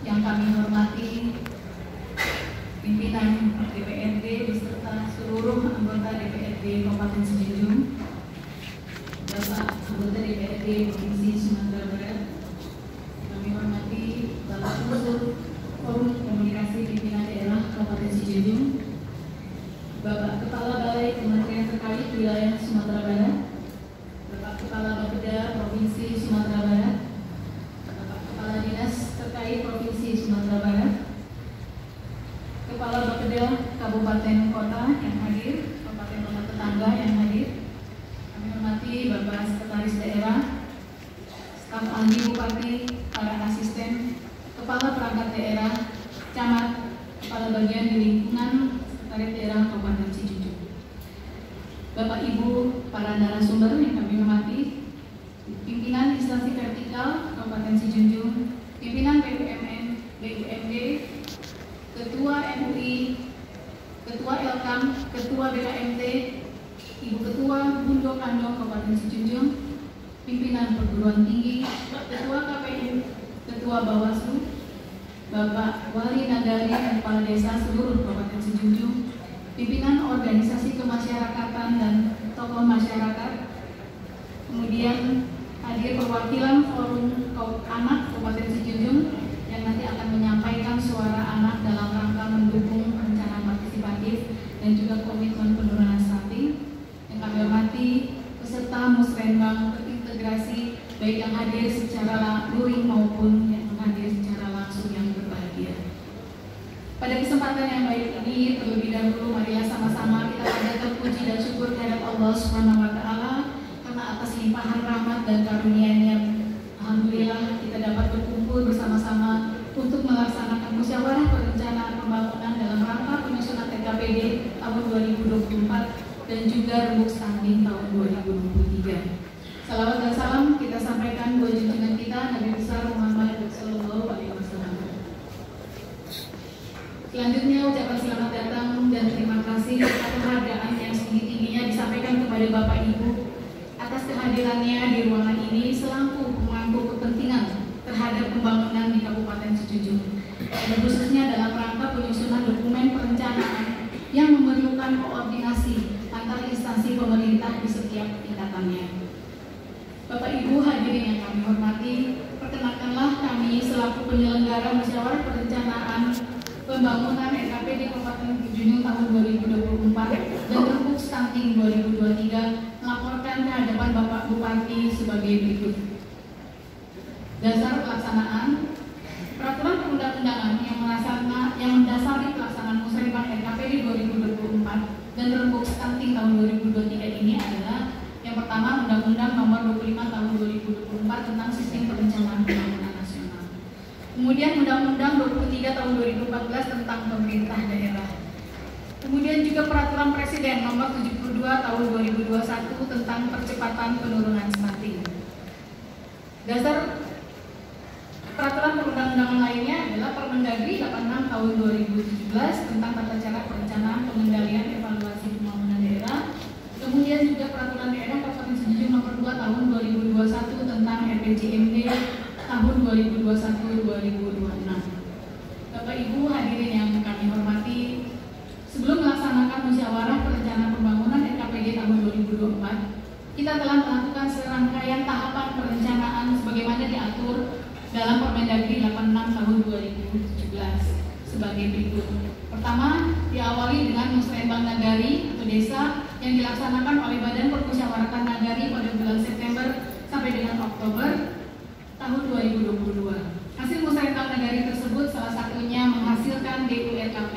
Yang kami hormati pimpinan DPRD beserta seluruh anggota DPRD Kabupaten Sijunjung, Bapak anggota DPRD Provinsi Sumatera Barat, kami hormati Bapak Unsur Forum Komunikasi Pimpinan Daerah Kabupaten Sijunjung, Bapak Kepala Balai Kementerian terkait Wilayah Sumatera Barat, Bapak Kepala Bapeda Provinsi Sumatera Barat, Bapak Kepala Dinas terkait Provinsi Sumatera Barat, Kepala Bapeda Kabupaten Kota yang hadir, Kabupaten Kota tetangga yang hadir. Kami hormati Bapak Sekretaris Daerah, staf ahli Bupati, para asisten, Kepala Perangkat Daerah, Camat, Kepala Bagian di Lingkungan Sekretariat Daerah Kabupaten Sijunjung. Bapak Ibu, para narasumber yang kami hormati, pimpinan instansi vertikal Kabupaten Sijunjung, pimpinan BUMN, BUMD, Ketua MUI, Ketua Elkam, Ketua BKMT, Ibu Ketua Bundo Kandong Kabupaten Sijunjung, pimpinan perguruan tinggi, Ketua KPU, Ketua Bawaslu, Bapak Wali Nagari dan Kepala Desa seluruh Kabupaten Sijunjung, pimpinan organisasi kemasyarakatan dan tokoh masyarakat, kemudian hadir perwakilan Forum Anak Kabupaten Sijunjung yang nanti akan menyampaikan suara anak dalam rangka mendukung rencana partisipatif dan juga komitmen penurunan stunting. Yang kami hormati peserta musrenbang terintegrasi baik yang hadir secara luring maupun yang hadir secara langsung yang berbahagia. Pada kesempatan yang baik ini, terlebih dahulu marilah sama-sama kita panjatkan puji dan syukur kehadirat Allah Subhanahu wa Ta'ala karena atas limpahan rahmat dan karunia-Nya, alhamdulillah kita dapat berkumpul bersama-sama untuk melaksanakan musyawarah perencanaan pembangunan dalam rangka penyusunan RKPD tahun 2024 dan juga rembuk stunting tahun 2023. Salawat dan salam kita sampaikan buat junjungan kita Nabi besar Muhammad Sallallahu Alaihi Wasallam. Selanjutnya ucapan selamat datang dan terima kasih atas penghargaan yang setinggi-tingginya disampaikan kepada Bapak Ibu atas kehadirannya di ruangan ini selaku pemangku kepentingan terhadap pembangunan di Kabupaten Sijunjung, dan khususnya dalam rangka penyusunan dokumen perencanaan yang memerlukan koordinasi antar instansi pemerintah di setiap tingkatannya. Bapak Ibu hadirin yang kami hormati, perkenankanlah kami selaku penyelenggara musyawarah perencanaan pembangunan RKPD Kabupaten Sijunjung tahun 2024 dan rembuk stunting 2023 melaporkan ke hadapan Bapak Bupati sebagai berikut. Dasar pelaksanaan peraturan perundang-undangan yang mendasari pelaksanaan musrenbang RKPD 2024 dan rembuk stunting tahun 2023 ini adalah yang pertama Undang-Undang Nomor 25 Tahun 2024 tentang Sistem Perencanaan Pembangunan Nasional. Kemudian Undang-Undang 23 Tahun 2014 tentang Pemerintah Daerah. Kemudian juga Peraturan Presiden Nomor 72 Tahun 2021 tentang Percepatan Penurunan Stunting. Dasar peraturan perundang-undangan lainnya adalah Permendagri 86 Tahun 2017 tentang tata cara perencanaan, pengendalian, evaluasi pembangunan daerah. Kemudian juga Peraturan Daerah Kabupaten Sijunjung Nomor 2 Tahun 2021 tentang RPJMD tahun 2021-2026. Bapak Ibu hadirin yang kami hormati, sebelum melaksanakan musyawarah perencanaan pembangunan RKPD tahun 2024, kita telah melakukan serangkaian tahapan perencanaan sebagaimana diatur dalam Permendagri 86 tahun 2017 sebagai berikut. Pertama, diawali dengan musrenbang nagari atau desa yang dilaksanakan oleh Badan Permusyawaratan Nagari pada bulan September sampai dengan Oktober tahun 2022. Hasil musrenbang nagari tersebut salah satunya menghasilkan DURKP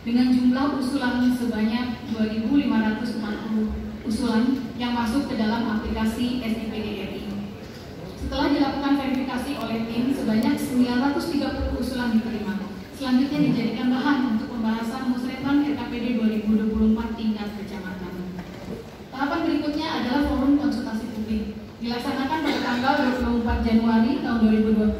dengan jumlah usulan sebanyak 2.540 usulan yang masuk ke dalam aplikasi SIPDRI. Setelah dilakukan verifikasi oleh tim, sebanyak 930 usulan diterima. Selanjutnya dijadikan bahan untuk pembahasan musrenbang RKPD 2024 tingkat kecamatan. Tahapan berikutnya adalah forum konsultasi publik. Dilaksanakan pada tanggal 24 Januari tahun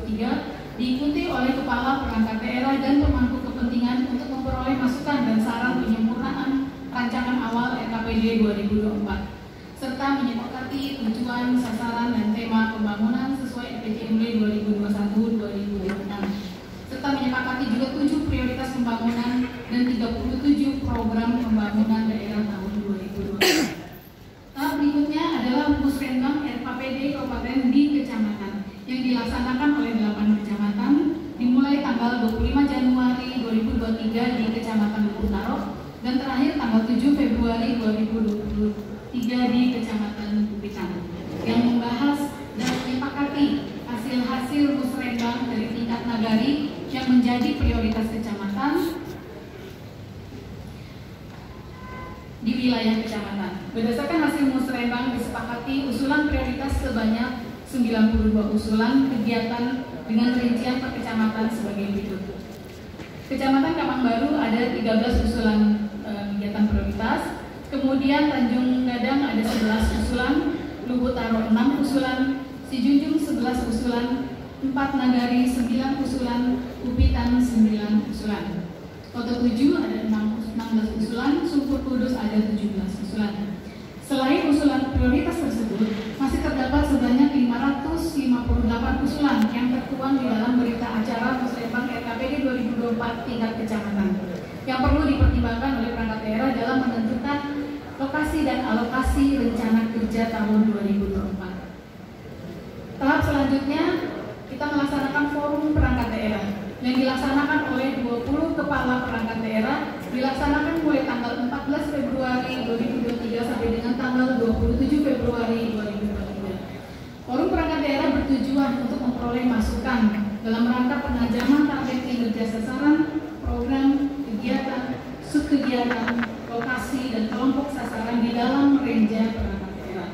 2023, diikuti oleh Kepala Perangkat Daerah dan pemangku kepentingan untuk memperoleh masukan dan saran penyempurnaan rancangan awal RKPD 2024 serta menyepakati tujuan, sasaran, dan tema pembangunan sesuai RPJMD 2021-2026 serta pembangunan dan 37 program pembangunan daerah tahun 2020. Tahap berikutnya adalah Musrenbang RKPD Kabupaten di kecamatan yang dilaksanakan oleh 8 kecamatan dimulai tanggal 25 Januari 2023 di Kecamatan Lubuk Taro dan terakhir tanggal 7 Februari 2023 di Kecamatan Bupitan, yang membahas dan menyepakati hasil-hasil musrenbang dari tingkat nagari yang menjadi prioritas kecamatan di wilayah kecamatan. Berdasarkan hasil musrenbang disepakati usulan prioritas sebanyak 92 usulan kegiatan dengan rincian per kecamatan sebagai berikut. Kecamatan Kampangbaru ada 13 usulan kegiatan prioritas, kemudian Tanjung Gadang ada 11 usulan, Lubuk Taro 6 usulan, Sijunjung 11 usulan, 4 Nagari 9 usulan, Bupitan 9 usulan. Kota 7 ada 16 usulan, Sumur Kudus ada 17 usulan. Selain usulan prioritas tersebut, masih terdapat sebanyak 558 usulan yang tertuang di dalam berita acara Musrenbang RKPD 2024 tingkat kecamatan yang perlu dipertimbangkan oleh perangkat daerah dalam menentukan lokasi dan alokasi rencana kerja tahun 2024. Tahap selanjutnya kita melaksanakan forum perangkat daerah yang dilaksanakan oleh 20 kepala perangkat daerah, dilaksanakan mulai tanggal 14 Februari 2023 sampai dengan tanggal 27 Februari 2023. Forum perangkat daerah bertujuan untuk memperoleh masukan dalam rangka penajaman target kinerja sasaran, program, kegiatan, subkegiatan, lokasi, dan kelompok sasaran di dalam renja perangkat daerah.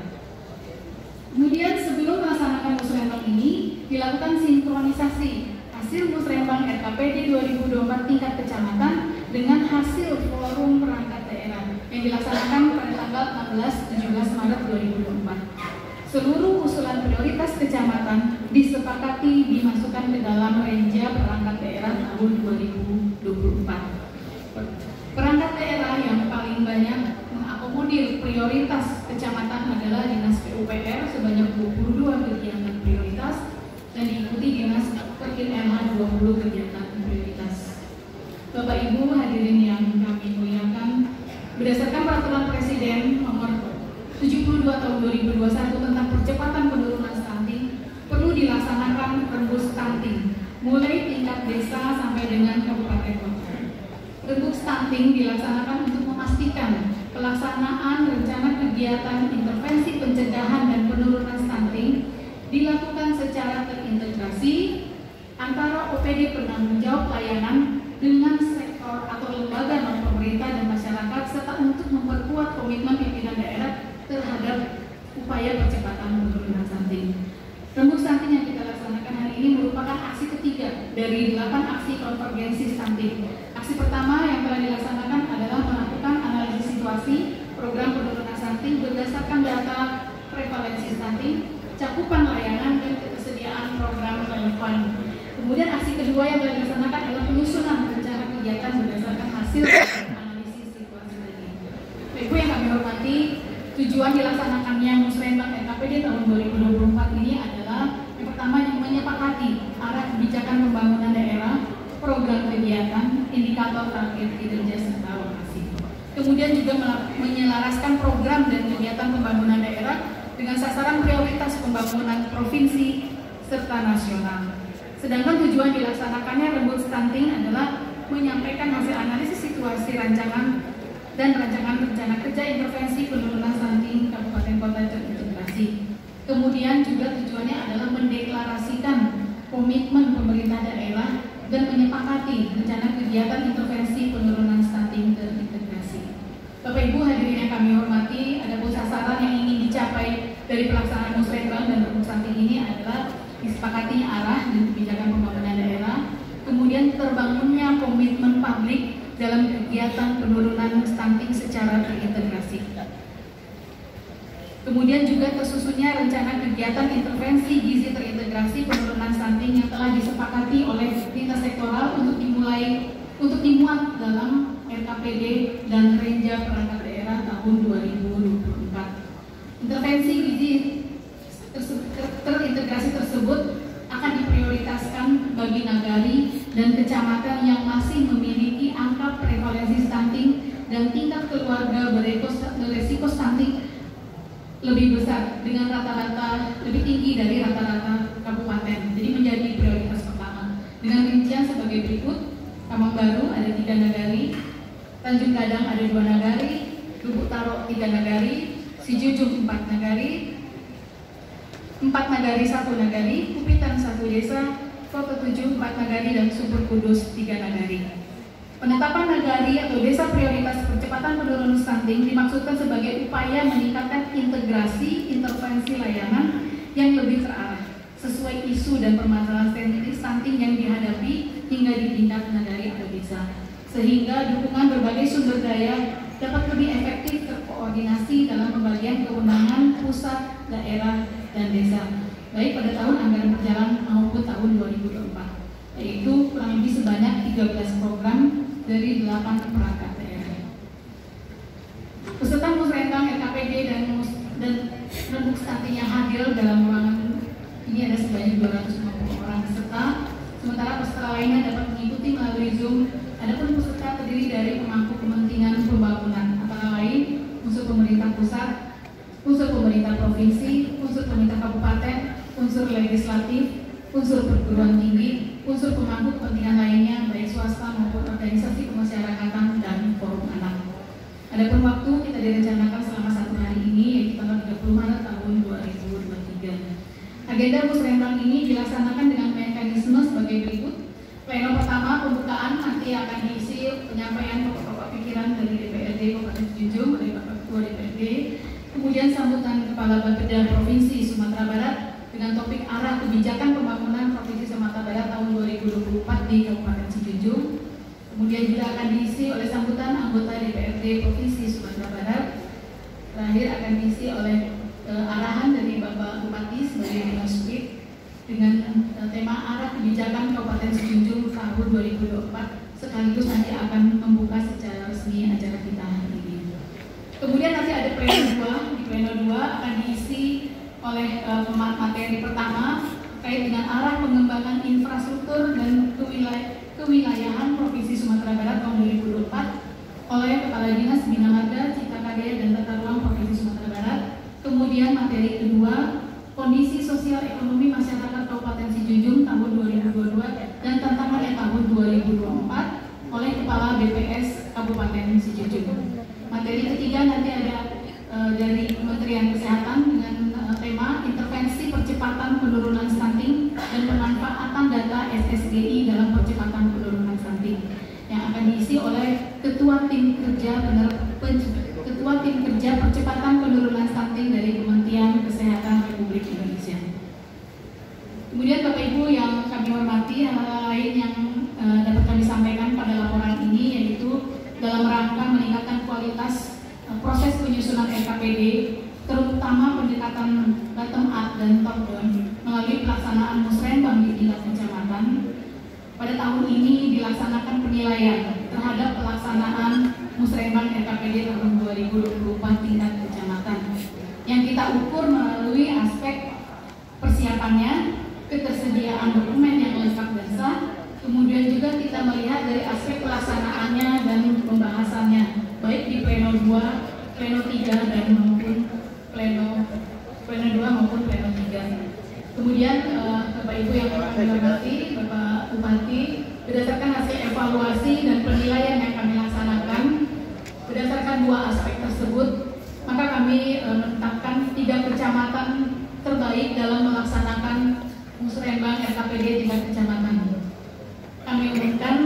Kemudian sebelum melaksanakan musrenbang ini, dilakukan sinkronisasi hasil musrenbang RKPD 2024 tingkat kecamatan dengan hasil forum perangkat daerah yang dilaksanakan pada tanggal 16-17 Maret 2024. Seluruh usulan prioritas kecamatan disepakati dimasukkan ke dalam renja perangkat daerah tahun 2024. Perangkat daerah yang paling banyak mengakomodir prioritas kecamatan adalah Dinas PUPR sebanyak 22 kegiatan prioritas dan diikuti Dinas Perkin LH 20 kegiatan prioritas. Bapak Ibu hadirin yang kami muliakan, berdasarkan peraturan Presiden nomor 72 tahun 2021 tentang percepatan penurunan stunting, perlu dilaksanakan rembuk stunting mulai tingkat desa sampai dengan kabupaten kota. Rembuk stunting dilaksanakan untuk memastikan pelaksanaan rencana kegiatan intervensi pencegahan dan penurunan stunting dilakukan secara terintegrasi antara OPD penanggung jawab layanan dengan sektor atau lembaga non-pemerintah dan masyarakat, serta untuk memperkuat komitmen pimpinan daerah terhadap upaya percepatan penurunan stunting. Rembuk stunting yang kita laksanakan hari ini merupakan aksi ketiga dari 8 aksi konvergensi stunting. Aksi pertama yang telah dilaksanakan adalah melakukan analisis situasi program penurunan stunting berdasarkan data prevalensi stunting, cakupan layanan, dan ketersediaan program relevan. Kemudian aksi kedua yang telah dilaksanakan adalah penyusunan rencana kegiatan berdasarkan hasil analisis situasi tadi. Ibu yang kami hormati, tujuan dilaksanakannya musrenbang RKPD tahun 2024 ini adalah yang pertama yang menyepakati arah kebijakan pembangunan daerah, program kegiatan, indikator target kinerja serta lokasi. Kemudian juga menyelaraskan program dan kegiatan pembangunan daerah dengan sasaran prioritas pembangunan provinsi serta nasional. Sedangkan tujuan dilaksanakannya rembuk stunting adalah menyampaikan hasil analisis situasi rancangan dan rancangan rencana kerja intervensi penurunan stunting kabupaten kota terintegrasi. Kemudian juga tujuannya adalah mendeklarasikan komitmen pemerintah daerah dan menyepakati rencana kegiatan intervensi penurunan stunting terintegrasi. Bapak Ibu hadirin yang kami hormati, ada sasaran yang ingin dicapai dari pelaksanaan musrenbang dan rembuk stunting ini adalah disepakatinya arah dan kebijakan pembangunan daerah, kemudian terbangunnya komitmen publik dalam kegiatan penurunan stunting secara terintegrasi. Kemudian juga tersusunnya rencana kegiatan intervensi gizi terintegrasi penurunan stunting yang telah disepakati oleh lintas sektoral untuk dimuat dalam RKPD dan renja perangkat daerah tahun 2024. Intervensi gizi terintegrasi tersebut akan diprioritaskan bagi nagari dan kecamatan yang masih memiliki dan tingkat keluarga beresiko stunting lebih besar dengan rata-rata lebih tinggi dari rata-rata kabupaten. Jadi menjadi prioritas pertama. Dengan rincian sebagai berikut: Kamang Baru ada 3 nagari, Tanjung Gadang ada 2 nagari, Lubuk Taro 3 nagari, Sijujung 4 nagari, 4 nagari 1 nagari, Kupitan 1 desa, Kota 7 4 nagari, dan Sumber Kudus 3 nagari. Penetapan nagari atau desa prioritas percepatan penurunan stunting dimaksudkan sebagai upaya meningkatkan integrasi intervensi layanan yang lebih terarah sesuai isu dan permasalahan stunting yang dihadapi hingga di tingkat nagari atau desa, sehingga dukungan berbagai sumber daya dapat lebih efektif terkoordinasi dalam pembagian kewenangan pusat, daerah, dan desa, baik pada tahun anggaran berjalan maupun tahun 2024, yaitu kurang lebih sebanyak 13 program dari 8 perangkat daerah. Peserta musrenbang RKPD dan rembuk stunting yang hadir dalam ruangan ini ada sebanyak 250 orang peserta, sementara peserta lainnya dapat mengikuti melalui Zoom. Adapun peserta terdiri dari pemangku kepentingan pembangunan antara lain unsur pemerintah pusat, unsur pemerintah provinsi, unsur pemerintah kabupaten, unsur legislatif, unsur perguruan tinggi, unsur pemangku kepentingan lainnya baik swasta maupun organisasi kemasyarakatan dan forum anak. Adapun waktu kita direncanakan selama 1 hari ini, yaitu tanggal 30 Maret tahun 2023. Agenda musrenbang ini dilaksanakan dengan mekanisme sebagai berikut. Pleno pertama pembukaan nanti akan diisi penyampaian pokok-pokok pikiran dari DPRD Kabupaten Sijujung oleh Bapak Ketua DPRD, kemudian sambutan Kepala Bapeda Provinsi Sumatera Barat dengan topik arah kebijakan pembangunan Provinsi Sumatera Barat tahun 2024 di Kabupaten Sijujung. Kemudian juga akan diisi oleh sambutan anggota DPRD Provinsi Sumatera Barat. Terakhir akan diisi oleh arahan dari Bapak Bupati sebagai Dinas dengan tema arah kebijakan Kabupaten Sijujung tahun 2024, sekaligus nanti akan membuka secara resmi acara kita hari ini. Kemudian nanti ada pleno 2. Di pleno 2 akan diisi oleh materi pertama terkait dengan arah pengembangan infrastruktur dan kewilayahan Provinsi Sumatera Barat tahun 2024 oleh Kepala Dinas Bina Marga, Cipta Karya, dan Tata Ruang Provinsi Sumatera Barat. Kemudian materi kedua, kondisi sosial ekonomi masyarakat Kabupaten Sijujung tahun 2022 dan tantangan tahun 2024 oleh Kepala BPS Kabupaten Sijujung. Materi ketiga nanti ada dari Kementerian Kesehatan dengan tema intervensi percepatan penurunan stunting dan pemanfaatan data SSGI dalam percepatan penurunan stunting, yang akan diisi oleh Ketua Tim Kerja Percepatan Penurunan Stunting dari Kementerian Kesehatan Republik Indonesia. Kemudian Bapak Ibu yang kami hormati, hal lain yang dapat kami sampaikan pada laporan ini yaitu dalam rangka meningkatkan kualitas proses penyusunan RKPD, terutama pendekatan bottom up dan top down melalui pelaksanaan musrenbang di tingkat kecamatan. Pada tahun ini dilaksanakan penilaian terhadap pelaksanaan musrenbang RKPD tahun 2024 tingkat kecamatan yang kita ukur melalui aspek persiapannya, ketersediaan dokumen yang lengkap dan sah, kemudian juga kita melihat dari aspek pelaksanaannya dan pembahasannya baik di pleno 2, pleno 3 dan maupun pleno 2 maupun pleno 3. Kemudian Bapak Ibu yang kami hormati, Bapak Bupati, berdasarkan hasil evaluasi dan penilaian yang kami laksanakan berdasarkan 2 aspek tersebut, maka kami menetapkan 3 kecamatan terbaik dalam melaksanakan musrenbang RKPD tingkat kecamatan. Kami umumkan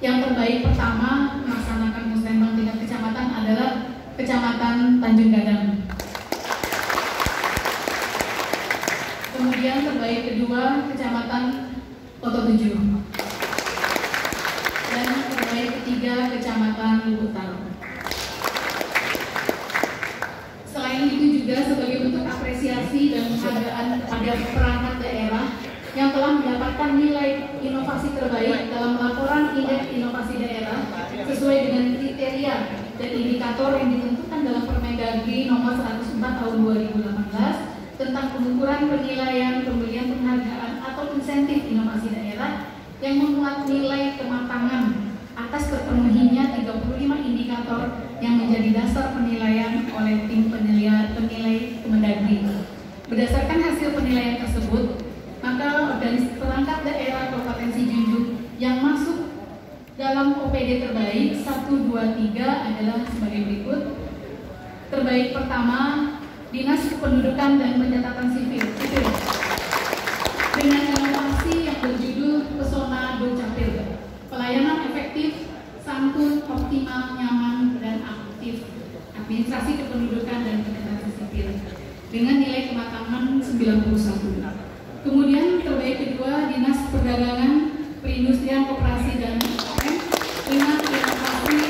yang terbaik pertama melaksanakan musrenbang tingkat kecamatan adalah Kecamatan Tanjung Gadang. Kemudian terbaik kedua Kecamatan Kota 7. Dan terbaik ketiga Kecamatan Lubuk Taro. Selain itu juga sebagai bentuk apresiasi dan penghargaan kepada perangkat daerah yang telah mendapatkan nilai inovasi terbaik dalam laporan indeks inovasi daerah sesuai dengan kriteria dan indikator yang ditentukan dalam Permendagri nomor 104 tahun 2018 tentang pengukuran penilaian pemberian penghargaan atau insentif inovasi daerah yang memuat nilai kematangan atas terpenuhinya 35 indikator yang menjadi dasar penilaian oleh tim penilai Kemendagri. Berdasarkan hasil penilaian tersebut, maka perangkat daerah Kabupaten Sijunjung yang masuk dalam OPD terbaik 1, 2, 3 adalah sebagai berikut. Terbaik pertama, Dinas Kependudukan dan Pencatatan Sipil dengan inovasi yang berjudul Pesona Dukcapil, pelayanan efektif, santun, optimal, nyaman, dan aktif, administrasi kependudukan dan pencatatan sipil dengan nilai kematangan 91. Kemudian terbaik kedua, Dinas Perdagangan, Perindustrian, Koperasi dan UMKM dengan inovasi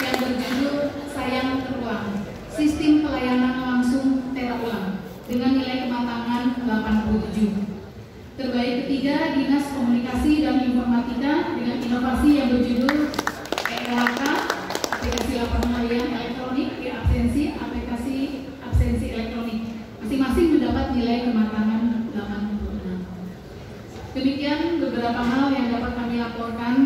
yang berjudul Sayang Terulang, sistem pelayanan langsung terulang dengan nilai kematangan 87. Terbaik ketiga, Dinas Komunikasi dan Informatika dengan inovasi yang berjudul ELK, aplikasi laporan harian elektronik, aplikasi absensi elektronik. Masing-masing mendapat nilai kematangan 86. Demikian beberapa hal yang dapat kami laporkan.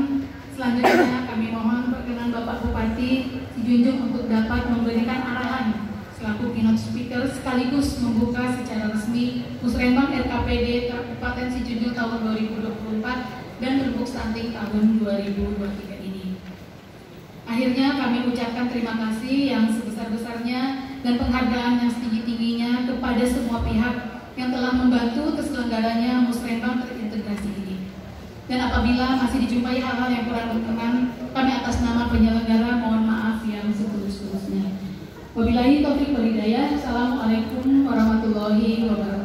Selanjutnya kami mohon perkenan Bapak Bupati Sijunjung untuk dapat memberikan arahan selaku keynote speaker sekaligus membuka secara resmi Musrenbang RKPD Kabupaten Sijunjung tahun 2024 dan Rembuk Stunting tahun 2023 ini. Akhirnya kami ucapkan terima kasih yang sebesar-besarnya dan penghargaan yang setinggi-tingginya kepada semua pihak yang telah membantu terselenggaranya Musrenbang terintegrasi ini. Dan apabila masih dijumpai hal-hal yang kurang berkenan, kami atas nama penyelenggara mohon maaf yang setulus-tulusnya. Wabillahi taufiq wal hidayah. Assalamualaikum warahmatullahi wabarakatuh.